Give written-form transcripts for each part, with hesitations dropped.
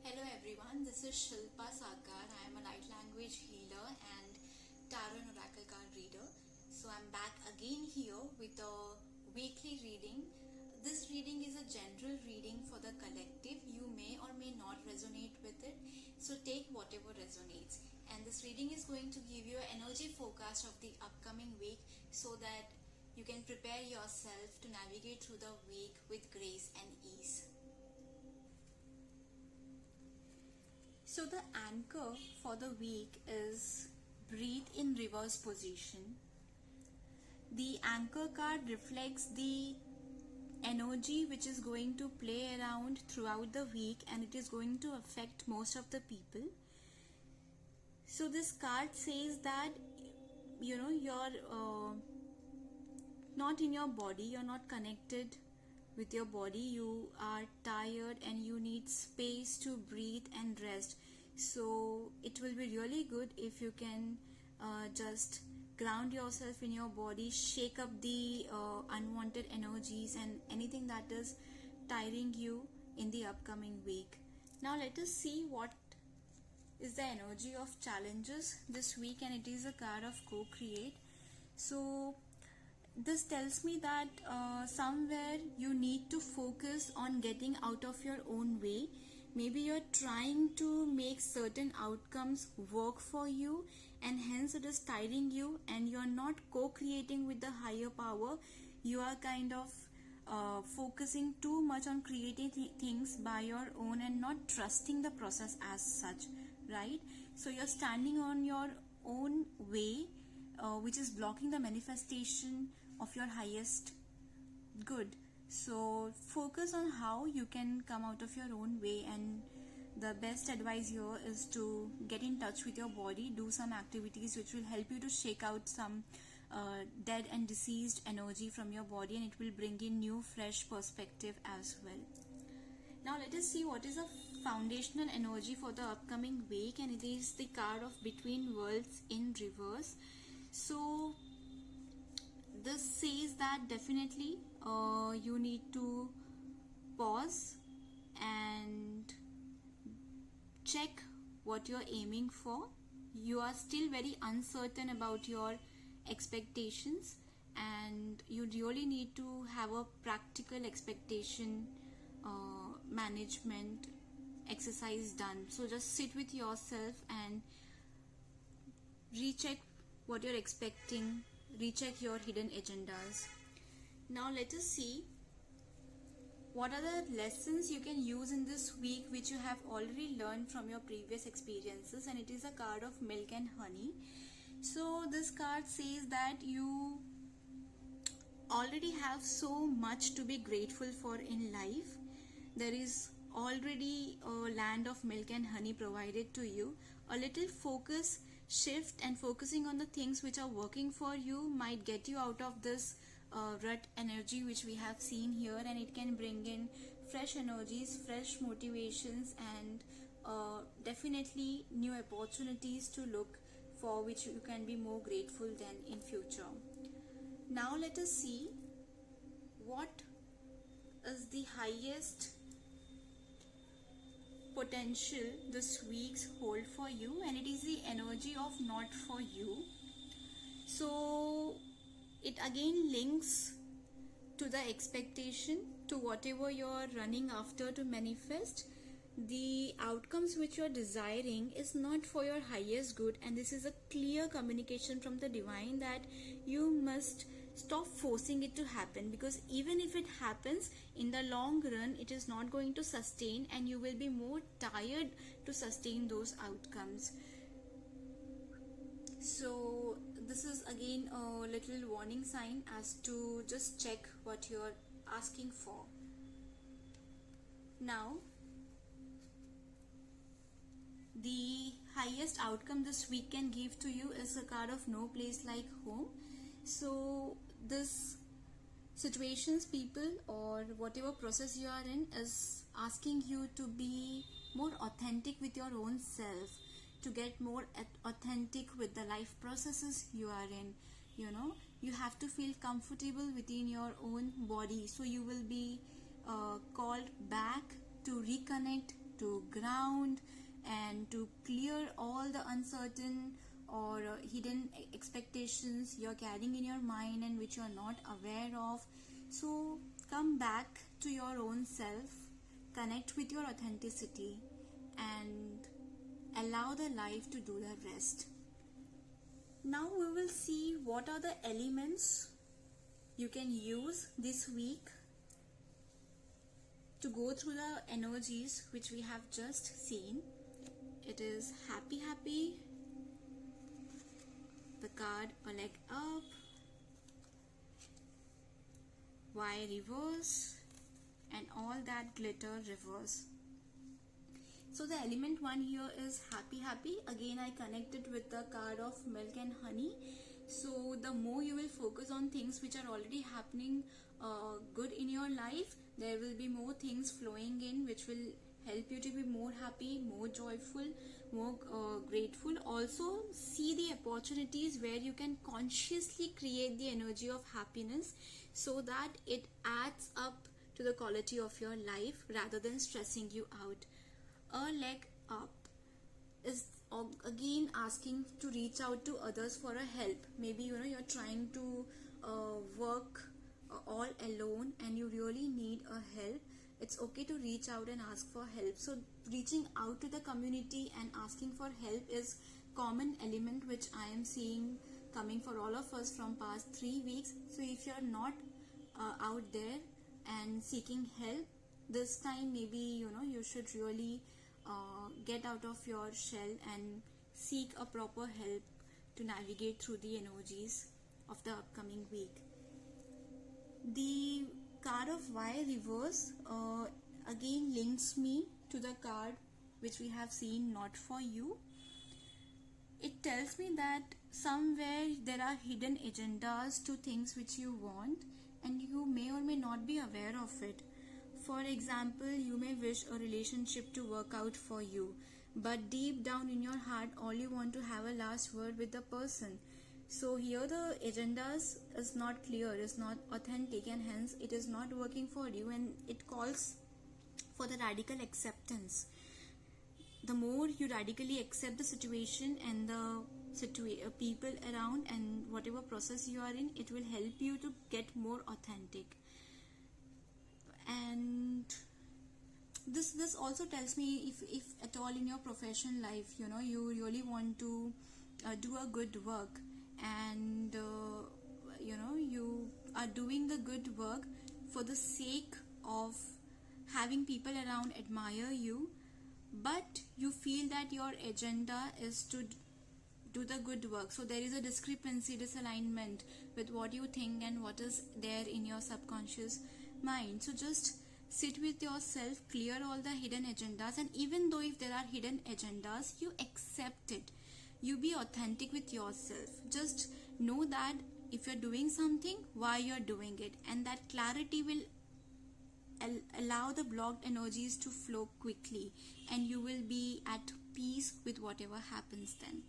Hello everyone, this is Shilpa Sakar. I am a light language healer and tarot and oracle card reader. So I'm back again here with a weekly reading. This reading is a general reading for the collective. You may or may not resonate with it. So take whatever resonates. And this reading is going to give you an energy forecast of the upcoming week so that you can prepare yourself to navigate through the week with grace and ease. So the anchor for the week is breathe in reverse position. The anchor card reflects the energy which is going to play around throughout the week, and it is going to affect most of the people. So this card says that you're not in your body, you're not connected with your body, you are tired and you need space to breathe and rest. So it will be really good if you can just ground yourself in your body, shake up the unwanted energies and anything that is tiring you in the upcoming week. Now let us see what is the energy of challenges this week, and it is a card of co-create. So this tells me that somewhere you need to focus on getting out of your own way. Maybe you're trying to make certain outcomes work for you, and hence it is tiring you and you're not co-creating with the higher power. You are kind of focusing too much on creating things by your own and not trusting the process as such, right? So you're standing on your own way, which is blocking the manifestation of your highest good. So focus on how you can come out of your own way, and the best advice here is to get in touch with your body, do some activities which will help you to shake out some dead and deceased energy from your body, and it will bring in new fresh perspective as well. Now let us see what is a foundational energy for the upcoming week, and it is the card of Between Worlds in reverse. So this says that definitely you need to pause and check what you're aiming for. You are still very uncertain about your expectations, and you really need to have a practical expectation management exercise done. So just sit with yourself and recheck what you're expecting, recheck your hidden agendas. Now let us see what are the lessons you can use in this week which you have already learned from your previous experiences, and it is a card of Milk and Honey. So this card says that you already have so much to be grateful for in life. There is already a land of milk and honey provided to you. A little focus shift and focusing on the things which are working for you might get you out of this rut energy which we have seen here, and it can bring in fresh energies, fresh motivations, and definitely new opportunities to look for which you can be more grateful than in future. Now let us see what is the highest potential this week's hold for you, and it is the energy of not for you. So it again links to the expectation, to whatever you're running after to manifest. The outcomes which you're desiring is not for your highest good, and this is a clear communication from the divine that you must stop forcing it to happen, because even if it happens in the long run, it is not going to sustain, and you will be more tired to sustain those outcomes. So this is again a little warning sign as to just check what you're asking for. Now the highest outcome this week can give to you is a card of No Place Like Home. So this situations, people, or whatever process you are in is asking you to be more authentic with your own self, to get more authentic with the life processes you are in. You have to feel comfortable within your own body, so you will be called back to reconnect to ground and to clear all the uncertain or hidden expectations you're carrying in your mind and which you're not aware of. So come back to your own self, connect with your authenticity, and allow the life to do the rest. Now we will see what are the elements you can use this week to go through the energies which we have just seen. It is happy, happy, the card a leg up, why reverse, and all that glitter reverse. So the element 1 here is happy, happy. Again, I connected with the card of milk and honey. So the more you will focus on things which are already happening good in your life, there will be more things flowing in which will help you to be more happy, more joyful, more grateful. Also see the opportunities where you can consciously create the energy of happiness so that it adds up to the quality of your life rather than stressing you out. A leg up is again asking to reach out to others for a help. Maybe you're trying to work all alone and you really need a help. It's okay to reach out and ask for help. So reaching out to the community and asking for help is common element which I am seeing coming for all of us from past 3 weeks. So if you're not out there and seeking help, this time maybe you should really get out of your shell and seek a proper help to navigate through the energies of the upcoming week. The card of why reverse again links me to the card which we have seen not for you. It tells me that somewhere there are hidden agendas to things which you want and you may or may not be aware of it. For example, you may wish a relationship to work out for you, but deep down in your heart all you want to have a last word with the person. So here the agendas is not clear, is not authentic, and hence it is not working for you, and it calls for the radical acceptance. The more you radically accept the situation and the people around and whatever process you are in, it will help you to get more authentic. And this also tells me if at all in your professional life you really want to do a good work and you are doing the good work for the sake of having people around admire you, but you feel that your agenda is to do the good work. So there is a discrepancy, disalignment with what you think and what is there in your subconscious mind. So just sit with yourself, clear all the hidden agendas, and even though if there are hidden agendas, you accept it. You be authentic with yourself. Just know that if you're doing something, why you're doing it, and that clarity will allow the blocked energies to flow quickly and you will be at peace with whatever happens then.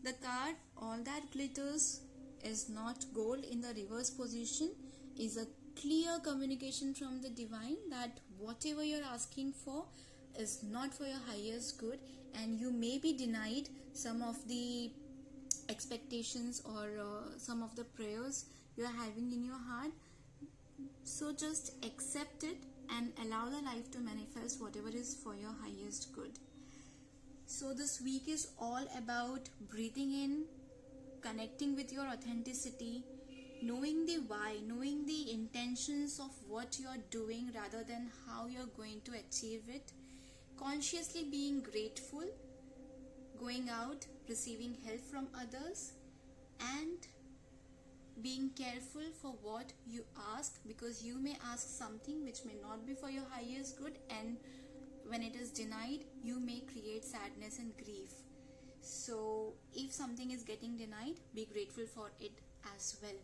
The card all that glitters is not gold in the reverse position is a clear communication from the divine that whatever you're asking for is not for your highest good, and you may be denied some of the expectations or some of the prayers you are having in your heart. So just accept it and allow the life to manifest whatever is for your highest good. So this week is all about breathing in, connecting with your authenticity, knowing the why, knowing the intentions of what you're doing rather than how you're going to achieve it, consciously being grateful, going out, receiving help from others, and being careful for what you ask, because you may ask something which may not be for your highest good, and when it is denied, you may create sadness and grief. So if something is getting denied, be grateful for it as well.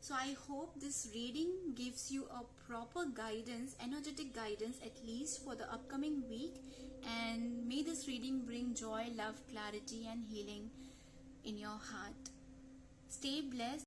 So I hope this reading gives you a proper guidance, energetic guidance at least for the upcoming week, and may this reading bring joy, love, clarity and healing in your heart. Stay blessed.